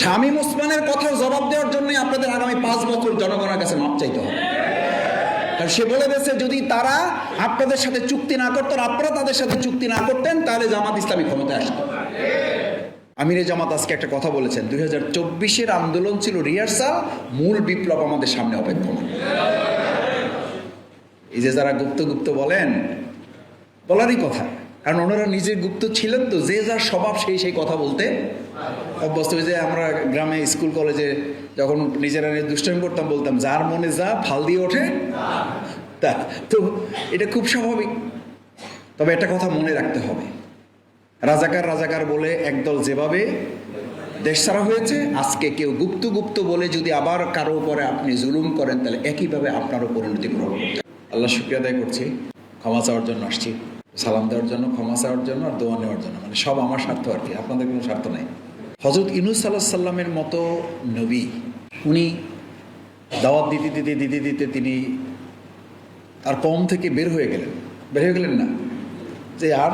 শামীম ওসমানের কথার জবাব দেওয়ার জন্য আপনাদের আগামী 5 বছর জনগণের কাছে মাপ চাইতে হবে। কারণ সে বলে দিয়েছে যদি তারা আপনাদের সাথে চুক্তি না করতেন, আপনারা তাদের সাথে চুক্তি না করতেন, তাহলে জামাত ইসলামী ক্ষমতায় আসতো। আমিরে জামাত আজকে একটা কথা বলেছেন, 2024-এর আন্দোলন ছিল রিহার্সাল, মূল বিপ্লব আমাদের সামনে অপেক্ষমান। এই যে যারা গুপ্ত গুপ্ত বলেন, বলারই কথা, কারণ ওনারা নিজে গুপ্ত ছিলেন তো, যে যার স্বভাব সেই কথা বলতে অভ্যস্ত। যে আমরা গ্রামে স্কুল কলেজে যখন নিজেরা দুষ্টামি করতাম, বলতাম যার মনে যা ফাল দিয়ে ওঠে তা। তো এটা খুব স্বাভাবিক। তবে একটা কথা মনে রাখতে হবে, রাজাকার বলে একদল যেভাবে দেশ ছাড়া হয়েছে, আজকে কেউ গুপ্ত গুপ্ত বলে যদি আবার কারো উপরে আপনি জুলুম করেন, তাহলে একইভাবে আপনারও পরিণতি গ্রহণ করতে। আল্লাহ শুকরিয়া আদায় করছি, ক্ষমা চাওয়ার জন্য আসছি, সালাম দেওয়ার জন্য, ক্ষমা চাওয়ার জন্য আর দোয়া নেওয়ার জন্য, মানে সব আমার স্বার্থ আর কি, আপনাদের কোনো স্বার্থ নাই। হযরত ইউনূস আলাইহিস সালামের মতো নবী, উনি দাওয়াত দিতে তিনি তার কওম থেকে বের হয়ে গেলেন না যে আর।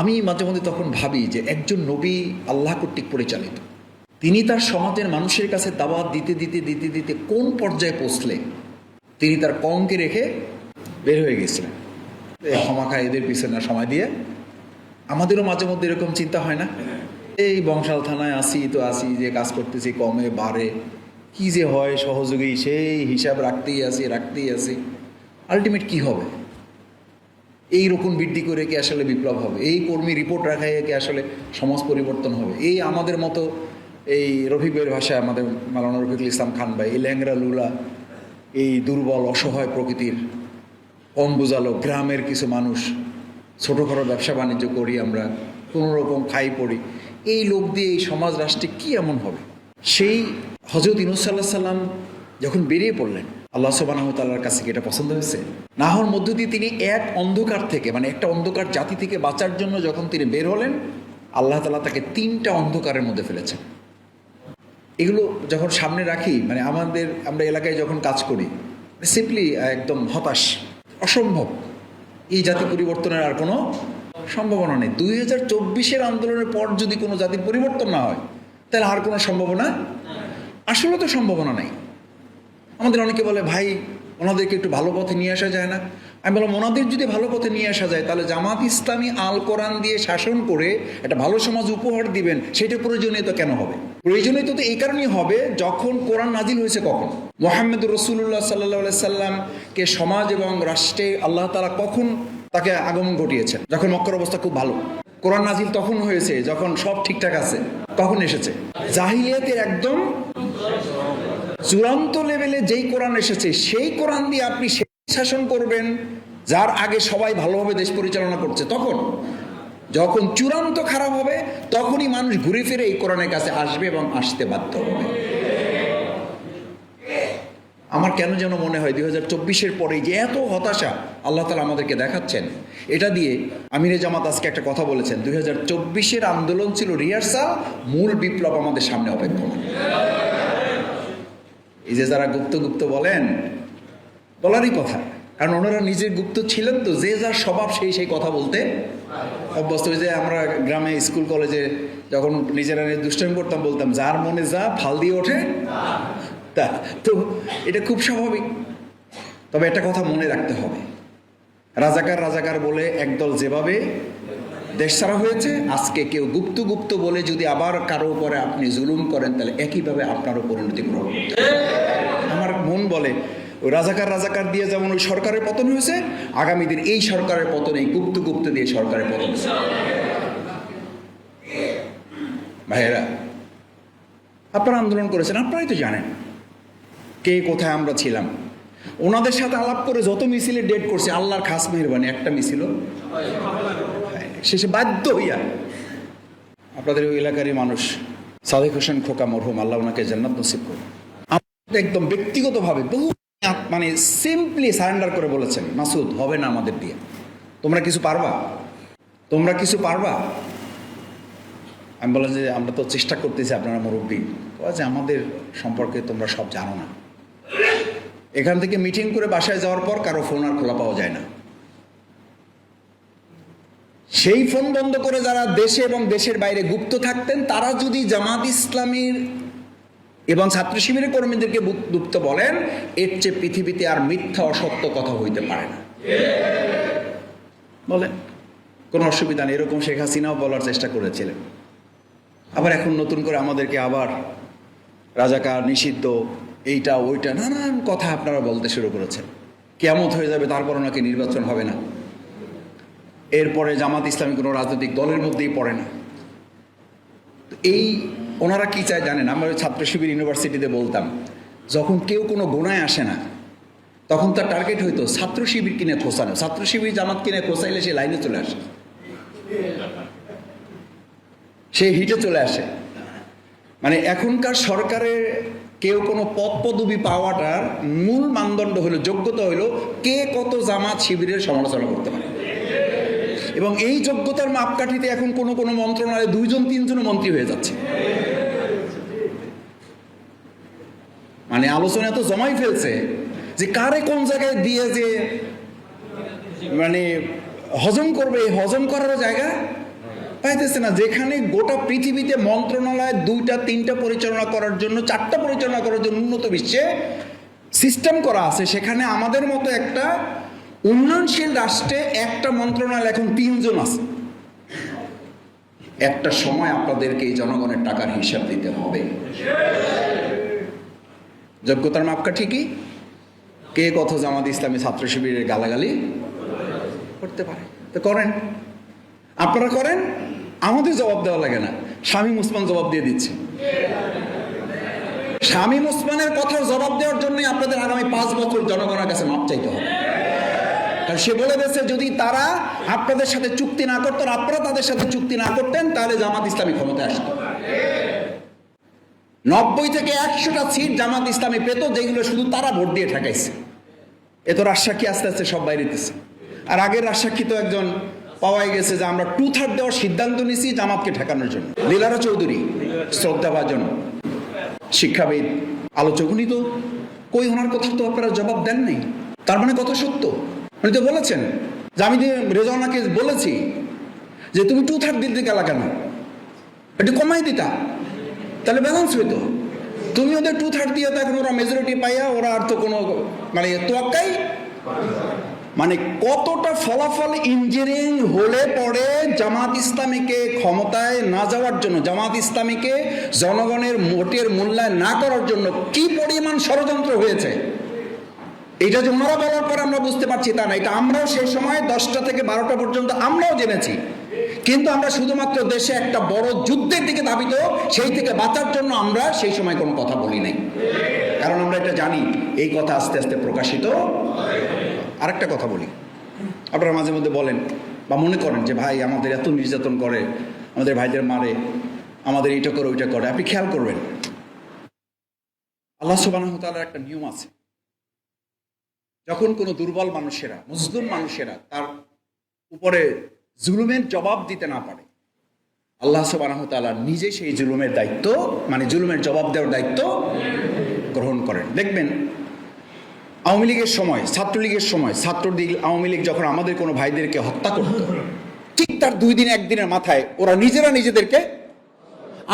আমি মাঝে মধ্যে তখন ভাবি যে একজন নবী আল্লাহ কর্তৃক পরিচালিত, তিনি তার সমাজের মানুষের কাছে দাওয়াত দিতে কোন পর্যায়ে পৌঁছলে তিনি তার কওমকে রেখে বের হয়ে গেছিলেন। ক্ষমা খায় এদের পিছনে সময় দিয়ে। আমাদেরও মাঝে মধ্যে এরকম চিন্তা হয় না? এই বংশাল থানায় আসি যে কাজ করতেছি, কমে বাড়ে, কি যে হয় সহযোগী, সেই হিসাব রাখতেই আসি। আলটিমেট কি হবে? এই রকম বৃদ্ধি করে কি আসলে বিপ্লব হবে? এই কর্মী রিপোর্ট রাখায় কি আসলে সমাজ পরিবর্তন হবে? এই আমাদের মতো এই রফিকের ভাষায় আমাদের মাওলানা রফিকুল ইসলাম খান ভাই, এই ল্যাংরা লুলা, এই দুর্বল অসহায় প্রকৃতির কম বোঝালো গ্রামের কিছু মানুষ, ছোটোখাটো ব্যবসা বাণিজ্য করি আমরা, কোনো রকম খাই পড়ি, এই লোক দিয়ে এই সমাজ রাষ্ট্রে কি এমন হবে? সেই হযরত ইউনূস আলাইহিস সালাম যখন বেরিয়ে পড়লেন, আল্লাহ সুবহানাহু ওয়া তাআলার কাছে কি এটা পছন্দ হয়েছে? না হওয়ার মধ্য দিয়ে তিনি এক অন্ধকার থেকে, মানে একটা অন্ধকার জাতি থেকে বাঁচার জন্য যখন তিনি বের হলেন, আল্লাহ তাআলা তাকে 3টা অন্ধকারের মধ্যে ফেলেছেন। এগুলো যখন সামনে রাখি, মানে আমরা এলাকায় যখন কাজ করি, সিম্পলি একদম হতাশ, অসম্ভব, এই জাতি পরিবর্তনের আর কোনো সম্ভাবনা নেই। 2024-এর আন্দোলনের পর যদি কোনো জাতির পরিবর্তন না হয়, তাহলে আর কোনো সম্ভাবনা, আসলে তো সম্ভাবনা নাই। আমাদের অনেকে বলে ভাই ওনাদেরকে একটু ভালো পথে নিয়ে আসা যায় না? আমি বললাম ওনাদের যদি ভালো পথে নিয়ে আসা যায়, তাহলে জামাত ইসলামী আল কোরআন দিয়ে শাসন করে একটা ভালো সমাজ উপহার দিবেন, সেটা প্রয়োজনীয়তা কেন হবে? প্রয়োজনীয়তা তো এই কারণেই হবে, যখন কোরআন নাজিল হয়েছে কখন, মুহাম্মদুর রাসূলুল্লাহ সাল্লাল্লাহু আলাইহি সাল্লামকে সমাজ এবং রাষ্ট্রে আল্লাহ তাআলা কখন তাকে আগমন ঘটিয়েছেন? যখন মক্কার অবস্থা খুব ভালো। কোরআন নাজিল তখন হয়েছে যখন সব ঠিকঠাক আছে। কখন এসেছে? জাহিলিয়াতের একদম চূড়ান্ত লেভেলে যেই কোরআন এসেছে, সেই কোরআন দিয়ে আপনি সেই শাসন করবেন যার আগে সবাই ভালোভাবে দেশ পরিচালনা করছে। তখন যখন চূড়ান্ত খারাপ হবে, তখনই মানুষ ঘুরে ফিরে এই কোরআনের কাছে আসবে এবং আসতে বাধ্য হবে। আমার কেন যেন মনে হয় 2024-এর পরে যে এত হতাশা আল্লাহ তাআলা আমাদেরকে দেখাচ্ছেন, এটা দিয়ে আমিরে জামাত আজকে একটা কথা বলেছেন, 2024-এর আন্দোলন ছিল রিহার্সাল, মূল বিপ্লব আমাদের সামনে অপেক্ষমান। এই যে যারা গুপ্ত গুপ্ত বলেন, বলারই কথা, কারণ ওনারা নিজে গুপ্ত ছিলেন তো, যে যার স্বভাব সেই কথা বলতে অভ্যস্ত। যে আমরা গ্রামে স্কুল কলেজে যখন নিজেরা দুষ্টামি করতাম, বলতাম যার মনে যা ফাল দিয়ে ওঠে তা। তো এটা খুব স্বাভাবিক। তবে একটা কথা মনে রাখতে হবে, রাজাকার বলে একদল যেভাবে দেশ ছাড়া হয়েছে, আজকে কেউ গুপ্ত গুপ্ত বলে যদি আবার কারো উপরে আপনি জুলুম করেন, তাহলে একইভাবে আপনারও পরিণতি গ্রহণ করতে। আমার মন বলে ওই রাজাকার দিয়ে যেমন ওই সরকারের পতন হয়েছে, আগামী দিন এই সরকারের পতন এই গুপ্ত দিয়ে সরকারের পতন হয়েছে। ভাইয়েরা, আপনারা আন্দোলন করেছেন, আপনারাই তো জানেন কে কোথায় আমরা ছিলাম। ওনাদের সাথে আলাপ করে যত মিছিলে ডেট করছে, আল্লাহর খাস মেহরবানি একটা মিছিল শেষে বাধ্য হইয়া আপনাদের ওই এলাকারই মানুষ সাদেক হোসেন খোকা মরহুম, আল্লাহ ওনাকে জান্নাত নসিব করুন, একদম ব্যক্তিগতভাবে বহু মানে সিম্পলি সারেন্ডার করে বলেছেন, মাসুদ হবে না আমাদের দিয়ে, তোমরা কিছু পারবা? আমি বললাম যে আমরা তো চেষ্টা করতেছি, আপনারা মুরব্বী, যে আমাদের সম্পর্কে তোমরা সব জানো না। এখান থেকে মিটিং করে বাসায় যাওয়ার পর কারো ফোন আর খোলা পাওয়া যায় না। সেই ফোন বন্ধ করে যারা দেশে এবং দেশের বাইরে গুপ্ত থাকতেন, তারা যদি জামাত ইসলামীর এবং ছাত্র শিবিরের কর্মীদেরকে গুপ্ত বলেন, এর চেয়ে পৃথিবীতে আর মিথ্যা অসত্য কথা হইতে পারে না। বলেন, কোনো অসুবিধা নেই। এরকম শেখ হাসিনাও বলার চেষ্টা করেছিলেন। আবার এখন নতুন করে আমাদেরকে আবার রাজাকার, নিষিদ্ধ, এইটা ওইটা নানান কথা আপনারা বলতে শুরু করেছেন। কিয়ামত হয়ে যাবে, তারপরও নাকি নির্বাচন হবে না। এরপরে জামাত ইসলামী কোনো রাজনৈতিক দলের মধ্যেই পড়ে না। এই ওনারা কি চায় জানেন? আমরা ছাত্র শিবির ইউনিভার্সিটিতে বলতাম, যখন কেউ কোনো গোনায় আসে না, তখন তার টার্গেট হইতো ছাত্র শিবির কিনে খোঁচানো। ছাত্র শিবির জামাত কিনে খোঁচাইলে সে লাইনে চলে আসে, সে হিটে চলে আসে। মানে এখনকার সরকারের কেউ কোনো পদপদবি পাওয়াটার মূল মানদণ্ড হলো, যোগ্যতা হলো কে কত জামাত শিবিরের সমালোচনা করতে পারে। এবং এই যোগ্যতার মাপকাঠিতে এখন কোনো কোনো মন্ত্রণালয়ে 2-3জন মন্ত্রী হয়ে যাচ্ছে। মানে আলোচনা তো জমাই ফেলছে যে কারে কোন জায়গায় দিয়ে যে মানে হজম করবে, হজম করার জায়গা পাইতেছে না। যেখানে গোটা পৃথিবীতে মন্ত্রণালয় 2-3টা পরিচালনা করার জন্য, 4টা পরিচালনা করার জন্য উন্নত বিশ্বে সিস্টেম করা আছে, সেখানে আমাদের মতো একটা উন্নয়নশীল রাষ্ট্রে একটা মন্ত্রণালয় এখন 3জন আছে। একটা সময় আপনাদেরকে এই জনগণের টাকার হিসাব দিতে হবে। যোগ্যতার মাপকাঠি কি? কে কত জামাত ইসলামী ছাত্র শিবিরের গালাগালি করতে পারে, তো করেন, আপনারা করেন, আমাদের জবাব দেওয়া লাগে না। শামীম ওসমান জবাব দিয়ে দিচ্ছে। শামীম ওসমানের কথার জবাব দেওয়ার জন্যই আপনাদের আগামী 5 বছর জনগণের কাছে মাপ চাইতে হবে। কারণ সে বলে দিয়েছে, যদি তারা আপনাদের সাথে চুক্তি না করতেন, আপনারা তাদের সাথে চুক্তি না করতেন, তাহলে জামাত ইসলামী ক্ষমতায় আসতো। 90 থেকে 100টা সিট জামাত ইসলামী পেত, যেগুলো শুধু তারা ভোট দিয়ে ঠেকাইছে। এত রাজসাক্ষী আস্তে আস্তে সব বাইরে দিচ্ছে। আর আগের রাজসাক্ষী তো একজন পাওয়াই গেছে যে আমরা 2/3 দেওয়ার সিদ্ধান্ত নিয়েছি জামাতকে ঠেকানোর জন্য। লীলারা চৌধুরী, শ্রদ্ধাভাজন শিক্ষাবিদ, আলোচক, উনি তো কই, ওনার কথা তো আপনারা জবাব দেন নাই। তার মানে কথা সত্য। উনি তো বলেছেন যে আমি রেজওয়ানাকে বলেছি যে তুমি 2/3 দিতে গেলা কেন, একটু কমাই দিতা, তাহলে ব্যালেন্স হইতো। তুমি ওদের 2/3 দিয়ে তো এখন ওরা মেজরিটি পাইয়া ওরা আর তো কোনো মানে তোয়াক্কাই। মানে কতটা ফলাফল ইঞ্জিনিয়ারিং হলে পরে জামাত ইসলামীকে ক্ষমতায় না যাওয়ার জন্য, জামাত ইসলামীকে জনগণের ভোটের মূল্যায়ন না করার জন্য কি পরিমাণ ষড়যন্ত্র হয়েছে, এটা যে ওনারা বলার পরে আমরা বুঝতে পারছি তা না। এটা আমরাও সেই সময় 10টা থেকে 12টা পর্যন্ত আমরাও জেনেছি, কিন্তু আমরা শুধুমাত্র দেশে একটা বড় যুদ্ধের দিকে ধাবিত, সেই থেকে বাঁচার জন্য আমরা সেই সময় কোনো কথা বলি নাই। কারণ আমরা এটা জানি এই কথা আস্তে আস্তে প্রকাশিত। আরেকটা কথা বলি, আপনারা মাঝে মধ্যে বলেন বা মনে করেন যে ভাই আমাদের এত নির্যাতন করে, আমাদের ভাইদের মারে, আমাদের এইটা করে ওইটা করে। আপনি খেয়াল করবেন, আল্লাহ সুবহানাহু ওয়া তাআলার একটা নিয়ম আছে, যখন কোনো দুর্বল মানুষেরা, মুসলিম মানুষেরা তার উপরে জুলুমের জবাব দিতে না পারে, আল্লাহ সুবহানাহু ওয়া তাআলা নিজে সেই জুলুমের দায়িত্ব, মানে জুলুমের জবাব দেওয়ার দায়িত্ব গ্রহণ করেন। দেখবেন আওয়ামী লীগের সময়, ছাত্রলীগের সময়, ছাত্রলীগ আওয়ামী লীগ যখন আমাদের কোনো ভাইদেরকে হত্যা করত, ঠিক তার 2 দিন 1 দিনের মাথায় ওরা নিজেরা নিজেদেরকে,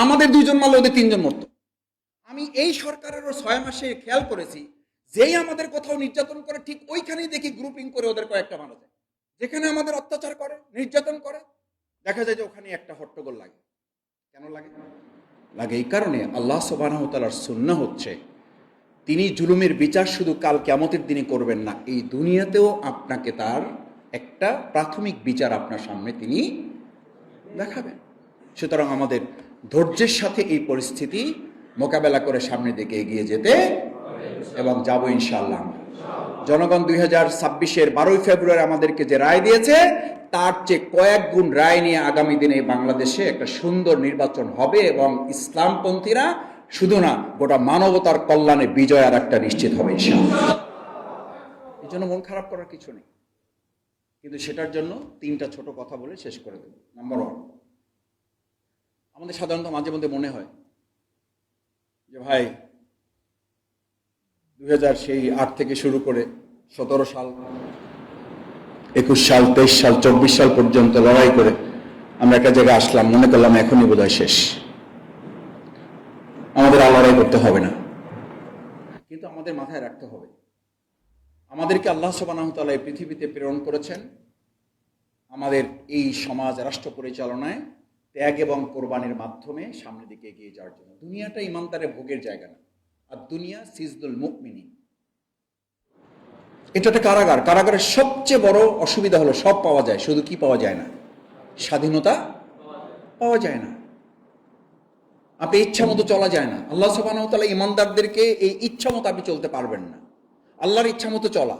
আমাদের 2জন মারলে ওদের 3জন মরত। আমি এই সরকারেরও 6 মাসে খেয়াল করেছি, যেই আমাদের কোথাও নির্যাতন করে ঠিক ওইখানেই দেখি গ্রুপিং করে ওদের কয়েকটা মারা যায়। যেখানে আমাদের অত্যাচার করে, নির্যাতন করে, দেখা যায় যে ওখানে একটা হট্টগোল লাগে। কেন লাগে? লাগে এই কারণে, আল্লাহ সুবহানাহু ওয়া তাআলার সুন্নাহ হচ্ছে তিনি জুলুমের বিচার শুধু কাল কিয়ামতের দিনে করবেন না, এই দুনিয়াতেও আপনাকে তার একটা প্রাথমিক বিচার আপনার সামনে তিনি দেখাবেন। সুতরাং আমাদের ধৈর্যের সাথে এই পরিস্থিতি মোকাবেলা করে সামনের দিকে এগিয়ে যেতে এবং যাবো ইনশাআল্লাহ। জনগণ 2026-এর 12ই ফেব্রুয়ারি আমাদেরকে যে রায় দিয়েছে, তার চেয়ে কয়েক গুণ রায় নিয়ে আগামী দিনে বাংলাদেশে একটা সুন্দর নির্বাচন হবে এবং ইসলামপন্থীরা শুধু না, গোটা মানবতার কল্যাণে বিজয় আর একটা নিশ্চিত হবে ইনশাআল্লাহ। এই জন্য মন খারাপ করার কিছু নেই, কিন্তু সেটার জন্য 3টা ছোট কথা বলে শেষ করে দেব। নাম্বার 1, আমাদের সাধারণত মাঝে মধ্যে মনে হয় যে ভাই 2008 থেকে শুরু করে 17 সাল, 21 সাল, 23 সাল, 24 সাল পর্যন্ত লড়াই করে আমরা একটা জায়গায় আসলাম, মনে করলাম এখনই বোধহয় শেষ, আমাদের আর লড়াই করতে হবে না। কিন্তু আমাদের মাথায় রাখতে হবে, আমাদেরকে আল্লাহ সুবহানাহু ওয়া তাআলা এই পৃথিবীতে প্রেরণ করেছেন আমাদের এই সমাজ রাষ্ট্র পরিচালনায় ত্যাগ এবং কোরবানির মাধ্যমে সামনের দিকে এগিয়ে যাওয়ার জন্য। দুনিয়াটা ইমানদারের ভোগের জায়গা না, আর দুনিয়া সিজদুল মুমিনিন। এটা একটা কারাগার। কারাগারের সবচেয়ে বড় অসুবিধা হলো সব পাওয়া যায়, শুধু কি পাওয়া যায় না? স্বাধীনতা পাওয়া যায় না। আপনি ইচ্ছা মতো চলা যায় না। আল্লাহ সুবহানাহু ওয়া তাআলা ইমানদারদেরকে এই ইচ্ছা মতো আপনি চলতে পারবেন না। আল্লাহর ইচ্ছা মতো চলা,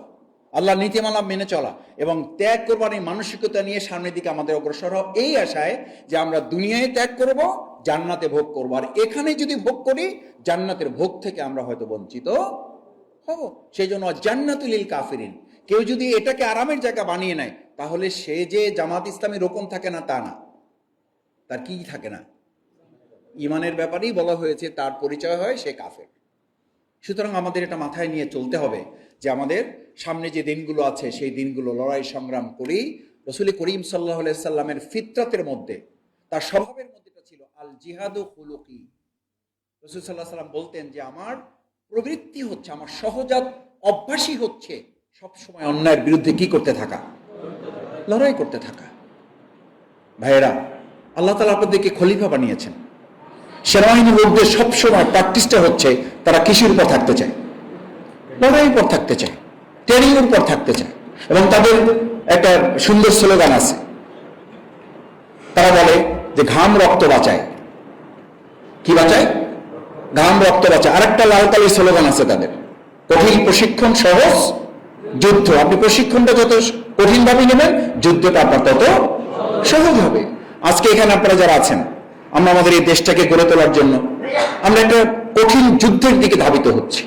আল্লাহর নীতিমালা মেনে চলা এবং ত্যাগ করবার এই মানসিকতা নিয়ে সামনের দিকে আমাদের অগ্রসর হওয়া, এই আশায় যে আমরা দুনিয়ায় ত্যাগ করব, জান্নাতে ভোগ করবো। আর এখানে যদি ভোগ করি, জান্নাতের ভোগ থেকে আমরা হয়তো বঞ্চিত হব। সেই জন্য জান্নাতুল লিল কাফিরিন, কেউ যদি এটাকে আরামের জায়গা বানিয়ে নেয়, তাহলে সে যে জামাত ইসলামী রকম থাকে না তা না, তার কি থাকে না, ইমানের ব্যাপারেই বলা হয়েছে তার পরিচয় হয় সে কাফের। সুতরাং আমাদের এটা মাথায় নিয়ে চলতে হবে যে আমাদের সামনে যে দিনগুলো আছে সেই দিনগুলো লড়াই সংগ্রাম করি। রাসূল করিম সাল্লাল্লাহু আলাইহি সাল্লামের ফিতরাতের মধ্যে, তার স্বভাবের মধ্যে ছিল আল জিহাদু খুলুকি। রাসূল সাল্লাল্লাহু আলাইহি সাল্লাম বলতেন যে আমার প্রবৃত্তি হচ্ছে, আমার সহজাত অভ্যাসই হচ্ছে সবসময় অন্যায়ের বিরুদ্ধে কি করতে থাকা, লড়াই করতে থাকা। ভাইয়েরা, আল্লাহ তাআলা আপনাদেরকে খলিফা বানিয়েছেন। সেনাবাহিনীর লোকদের সবসময় প্র্যাকটিসটা হচ্ছে তারা কিসের উপর থাকতে চায়, লড়াইয়ের উপর থাকতে চায়, ট্রেনিং এর উপর থাকতে চায়। এবং তাদের একটা সুন্দর স্লোগান আছে, তারা বলে যে ঘাম রক্ত বাঁচায়। কি বাঁচায়? ঘাম রক্ত বাঁচায়। আরেকটা লাল কালির স্লোগান আছে তাদের, কঠিন প্রশিক্ষণ সহজ যুদ্ধ। আপনি প্রশিক্ষণটা যত কঠিন ভাবে নেবেন, যুদ্ধটা আপনার তত সহজ হবে। আজকে এখানে আপনারা যারা আছেন, আমরা আমাদের এই দেশটাকে গড়ে তোলার জন্য আমরা একটা কঠিন যুদ্ধের দিকে ধাবিত হচ্ছি।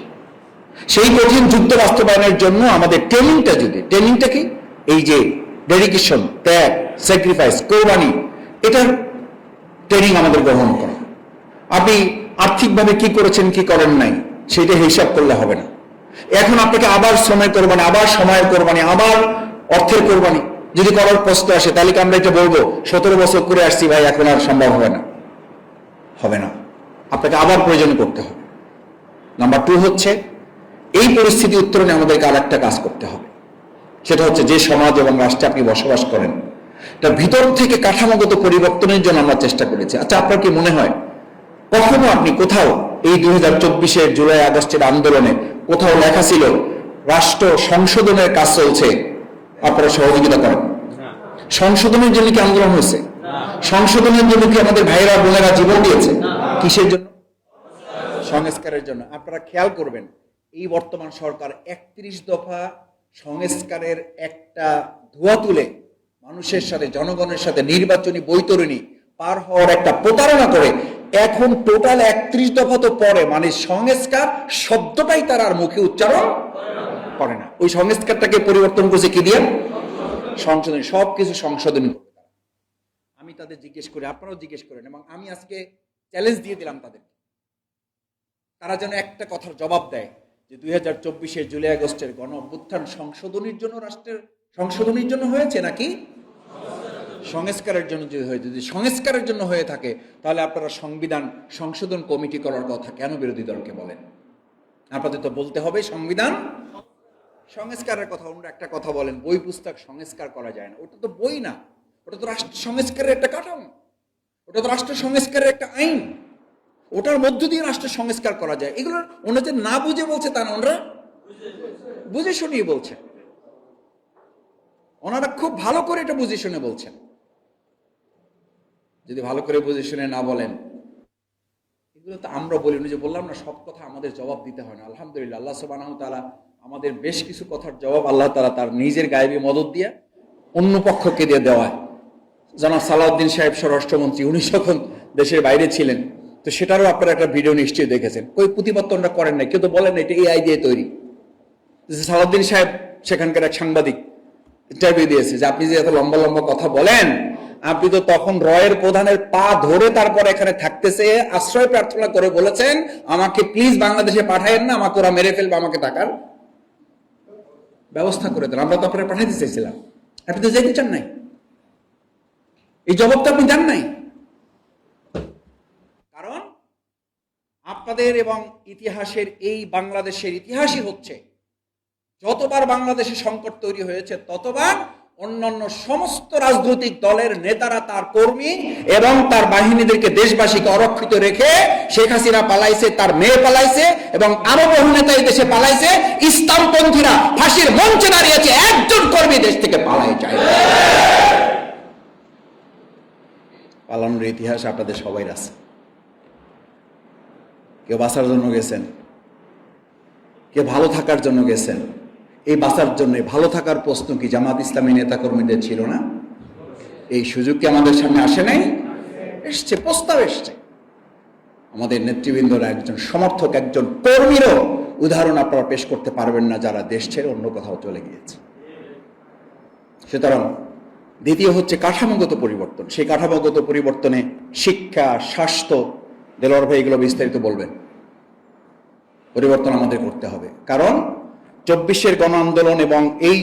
সেই কঠিন যুদ্ধ বাস্তবায়নের জন্য আমাদের ট্রেনিংটা কি? এই যে ডেডিকেশন, ত্যাগ, স্যাক্রিফাইস, কোরবানি, এটার ট্রেনিং আমাদের গ্রহণ করা। আপনি আর্থিকভাবে কি করেছেন, কি করেন নাই, সেটা হিসাব করলে হবে না। এখন আপনাকে আবার সময় কোরবানি, আবার সময়ের কোরবানি, আবার অর্থের কোরবানি যদি করার প্রশ্ন আসে, তাহলে কি আমরা এটা বলবো 17 বছর করে আসছি ভাই, এখন আর সম্ভব হবে না? হবে না, আপনাকে আবার প্রয়োজন করতে হবে। নাম্বার 2 হচ্ছে এই পরিস্থিতি উত্তরণে আমাদেরকে আর একটা কাজ করতে হবে। সেটা হচ্ছে যে সমাজ এবং রাষ্ট্রে আপনি বসবাস করেন, তার ভিতর থেকে কাঠামোগত পরিবর্তনের জন্য আমরা চেষ্টা করেছি। আচ্ছা, আপনার কি মনে হয় কখনো আপনি কোথাও এই 2024-এর জুলাই আগস্টের আন্দোলনে কোথাও লেখা ছিল রাষ্ট্র সংশোধনের কাজ চলছে, আপনারা সহযোগিতা করেন? সংশোধনের জন্য কি আন্দোলন হয়েছে? সংশোধনের জন্য কি আমাদের ভাইয়েরা বোনেরা জীবন দিয়েছে? কিসের জন্য? সংস্কারের জন্য। আপনারা খেয়াল করবেন, এই বর্তমান সরকার 31 দফা সংস্কারের একটা ধোঁয়া তুলে মানুষের সাথে, জনগণের সাথে নির্বাচনী বৈতরণী পার হওয়ার একটা প্রতারণা করে এখন টোটাল 31 দফা তো পরে, মানে সংস্কার শব্দটাই তার আর মুখে উচ্চারণ করে না। ওই সংস্কারটাকে পরিবর্তন করছে কি দিয়ে? সংশোধন। সবকিছু সংশোধন করবে তারা। আমি তাদের জিজ্ঞেস করি, আপনারাও জিজ্ঞেস করেন, এবং আমি আজকে চ্যালেঞ্জ দিয়ে দিলাম তাদের, তারা যেন একটা কথার জবাব দেয় যে 2024-এর জুলাই আগস্টের গণ অভ্যুত্থান সংশোধনের জন্য, রাষ্ট্রের সংশোধনের জন্য হয়েছে নাকি সংস্কারের জন্য? যদি সংস্কারের জন্য হয়ে থাকে, তাহলে আপনারা সংবিধান সংশোধন কমিটি করার কথা কেন বিরোধী দলকে বলেন? আপনাদের তো বলতে হবে সংবিধান সংস্কারের কথা। অন্য একটা কথা বলেন, বই পুস্তক সংস্কার করা যায় না। ওটা তো বই না, ওটা তো রাষ্ট্র সংস্কারের একটা কাঠামো, ওটা তো রাষ্ট্র সংস্কারের একটা আইন, ওটার মধ্য দিয়ে রাষ্ট্র সংস্কার করা যায়। এগুলো ওনারা যে না বুঝে বলছে তা না, ওনারা বুঝে শুনিয়ে বলছেন। ওনারা খুব ভালো করে এটা বুঝে শুনে বলছেন। যদি ভালো করে বুঝে শুনে না বলেন, এগুলো তো আমরা বলি না, যে বললাম না সব কথা আমাদের জবাব দিতে হয় না। আলহামদুলিল্লাহ, আল্লাহ সুবহানাহু ওয়া তাআলা আমাদের বেশ কিছু কথার জবাব আল্লাহ তাআলা তার নিজের গায়েবী মদদ দিয়ে অন্য পক্ষকে দিয়ে দেওয়ায়। জনাব সালাউদ্দিন সাহেব স্বরাষ্ট্রমন্ত্রী, উনি যখন দেশের বাইরে ছিলেন, তো সেটারও আপনারা একটা ভিডিও নিশ্চয়ই দেখেছেন। ওই প্রতিপত্তনটা করেন নাই, কেউ তো বলেন না এটা এআই দিয়ে তৈরি। সালাউদ্দিন সাহেব সেখানকার এক সাংবাদিক ইন্টারভিউ দিয়েছে যে আপনি যে এত লম্বা লম্বা কথা বলেন, আপনি তো তখন রয়ের প্রধানের পা ধরে তারপর এখানে থাকতেছে আশ্রয় প্রার্থনা করে বলেছেন আমাকে প্লিজ বাংলাদেশে পাঠায়েন না, আমাকে ওরা মেরে ফেলবে, আমাকে থাকার ব্যবস্থা করে দেন। আমরা তো আপনারা পাঠাইতে চাইছিলাম, আপনি তো যেতে চান নাই, এই জবাবটা আপনি দেন নাই। কারণ আপনাদের এবং ইতিহাসের এই বাংলাদেশের ইতিহাসই হচ্ছে, যতবার বাংলাদেশে সংকট তৈরি হয়েছে ততবার অন্যান্য সমস্ত রাজনৈতিক দলের নেতারা তার কর্মী এবং তার বাহিনীদেরকে দেশবাসীকে অরক্ষিত রেখে শেখ হাসিনা পালাইছে, তার মেয়ে পালাইছে এবং আরো বহু নেতা এই দেশে পালাইছে। ইসলামপন্থীরা ফাঁসির মঞ্চে দাঁড়িয়েছে, একজন কর্মী দেশ থেকে পালাই যায়। পালানোর ইতিহাস আপনাদের সবাই আছে। কেউ বাঁচার জন্য গেছেন, কেউ ভালো থাকার জন্য গেছেন। এই বাঁচার জন্য, ভালো থাকার প্রশ্ন কি জামাত ইসলামী নেতাকর্মীদের ছিল না? এই সুযোগ কি আমাদের সামনে আসে নাই? এসছে, প্রস্তাব এসছে। আমাদের নেতৃবৃন্দরা একজন সমর্থক, একজন কর্মীরও উদাহরণ আপনারা পেশ করতে পারবেন না যারা দেশ ছেড়ে অন্য কোথাও চলে গিয়েছে। সুতরাং দ্বিতীয় হচ্ছে কাঠামোগত পরিবর্তন। সেই কাঠামোগত পরিবর্তনে শিক্ষা, স্বাস্থ্য, দেলোয়ার ভাই এগুলো বিস্তারিত বলবেন। পরিবর্তন আমাদের করতে হবে, কারণ 24-এর গণ আন্দোলন এবং এই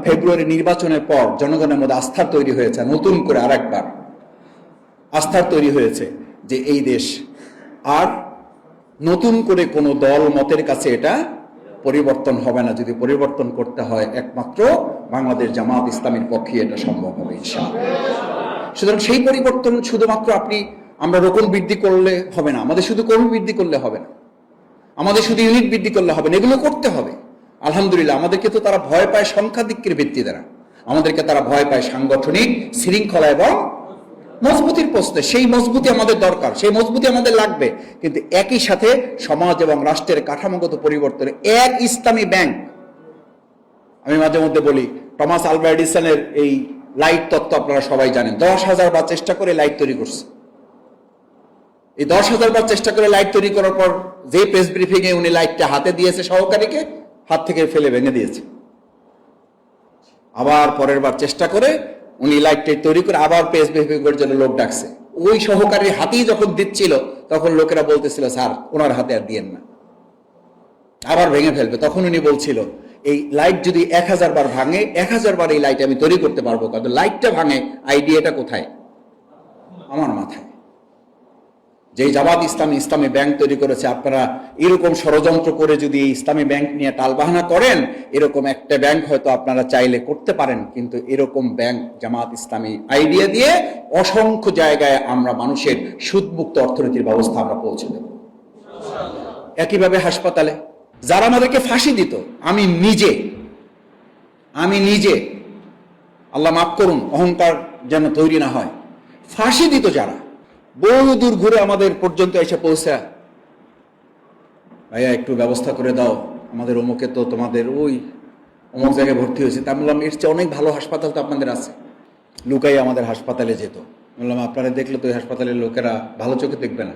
ফেব্রুয়ারি নির্বাচনের পর জনগণের মধ্যে আস্থা তৈরি হয়েছে, নতুন করে আরেকবার আস্থা তৈরি হয়েছে যে এই দেশ আর নতুন করে কোনো দল মতের কাছে এটা পরিবর্তন হবে না। যদি পরিবর্তন করতে হয় একমাত্র বাংলাদেশ জামাত ইসলামীর পক্ষে এটা সম্ভব হবে ইনশাআল্লাহ। সুতরাং সেই পরিবর্তন শুধুমাত্র আমরা রোকন বৃদ্ধি করলে হবে না, আমাদের শুধু কর্মী বৃদ্ধি করলে হবে না, আমাদের শুধু ইউনিট বৃদ্ধি করলে হবে না, এগুলো করতে হবে। আলহামদুলিল্লাহ আমাদেরকে তো তারা ভয় পায় সংখ্যাধিক্যের ভিত্তি দ্বারা, আমাদেরকে তারা ভয় পায় সাংগঠনিক শৃঙ্খলা এবং মজবুতির প্রশ্নে। সেই মজবুতি আমাদের দরকার, সেই মজবুতি আমাদের লাগবে, কিন্তু একই সাথে সমাজ এবং রাষ্ট্রের কাঠামোগত পরিবর্তনে এক ইসলামী ব্যাংক। আমি মাঝে মধ্যে বলি, টমাস আলভা এডিসনের এই লাইট তত্ত্ব আপনারা সবাই জানেন। 10,000 বার চেষ্টা করে লাইট তৈরি করছে। এই 10,000 বার চেষ্টা করে লাইট তৈরি করার পর যে প্রেস ব্রিফিং এ উনি লাইটটা হাতে দিয়েছে সহকারীকে, হাত থেকে ফেলে ভেঙে দিয়েছে। আবার পরের বার চেষ্টা করে উনি লাইটটা তৈরি করে আবার প্রেস ব্রিফিং এর জন্য লোক ডাকছে। ওই সহকারীর হাতেই যখন দিচ্ছিল তখন লোকেরা বলতেছিল, স্যার ওনার হাতে আর দিয়েন না, আবার ভেঙে ফেলবে। তখন উনি বলছিল, এই লাইট যদি 1000 বার ভাঙে, 1000 বার এই লাইট আমি তৈরি করতে পারবো, কিন্তু লাইটটা ভাঙে আইডিয়াটা কোথায়? আমার মাথায়। যে জামাত ইসলামী ব্যাংক তৈরি করেছে, আপনারা এরকম ষড়যন্ত্র করে যদি এই ইসলামী ব্যাংক নিয়ে টালবাহানা করেন, এরকম একটা ব্যাংক হয়তো আপনারা চাইলে করতে পারেন, কিন্তু এরকম ব্যাংক জামাত ইসলামী আইডিয়া দিয়ে অসংখ্য জায়গায় আমরা মানুষের সুদমুক্ত অর্থনীতির ব্যবস্থা আমরা পৌঁছে দেব। একইভাবে হাসপাতালে যারা আমাদেরকে ফাঁসি দিত, আমি নিজে আল্লাহ মাফ করুন, অহংকার যেন তৈরি না হয়, ফাঁসি দিত যারা, বহু দূর ঘুরে আমাদের পর্যন্ত এসে পৌঁছা, ভাইয়া একটু ব্যবস্থা করে দাও, আমাদের অমুকে তো তোমাদের ওই অমুক জায়গায় ভর্তি হয়েছে। তা বললাম, এর চেয়ে অনেক ভালো হাসপাতাল তো আপনাদের আছে। লুকাই আমাদের হাসপাতালে যেত। বললাম, আপনারা দেখলে তো ওই হাসপাতালের লোকেরা ভালো চোখে দেখবে না।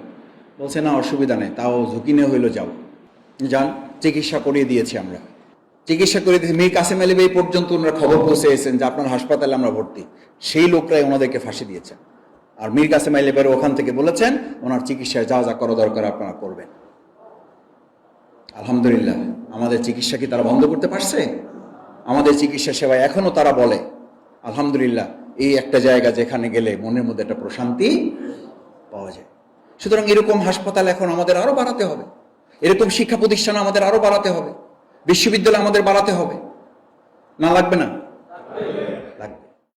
বলছে, না অসুবিধা নেই, তাও ঝুঁকি নিয়ে হইলো যাও, যান। চিকিৎসা করিয়ে দিয়েছি আমরা, চিকিৎসা করে দিয়েছি। মীর কাসেম আলী এই পর্যন্ত ওনারা খবর পৌঁছে এসেছেন যে আপনার হাসপাতালে আমরা ভর্তি, সেই লোকরাই ওনাদেরকে ফাঁসি দিয়েছেন। আর মীর কাসেম আলী ওখান থেকে বলেছেন ওনার চিকিৎসায় যা যা করা দরকার আপনারা করবেন। আলহামদুলিল্লাহ আমাদের চিকিৎসা কি তারা বন্ধ করতে পারছে? আমাদের চিকিৎসা সেবায় এখনো তারা বলে আলহামদুলিল্লাহ এই একটা জায়গা যেখানে গেলে মনের মধ্যে একটা প্রশান্তি পাওয়া যায়। সুতরাং এরকম হাসপাতাল এখন আমাদের আরো বাড়াতে হবে, এরকম শিক্ষা প্রতিষ্ঠান আমাদের আরো বাড়াতে হবে, বিশ্ববিদ্যালয় আমাদের বাড়াতে হবে। না লাগবে না?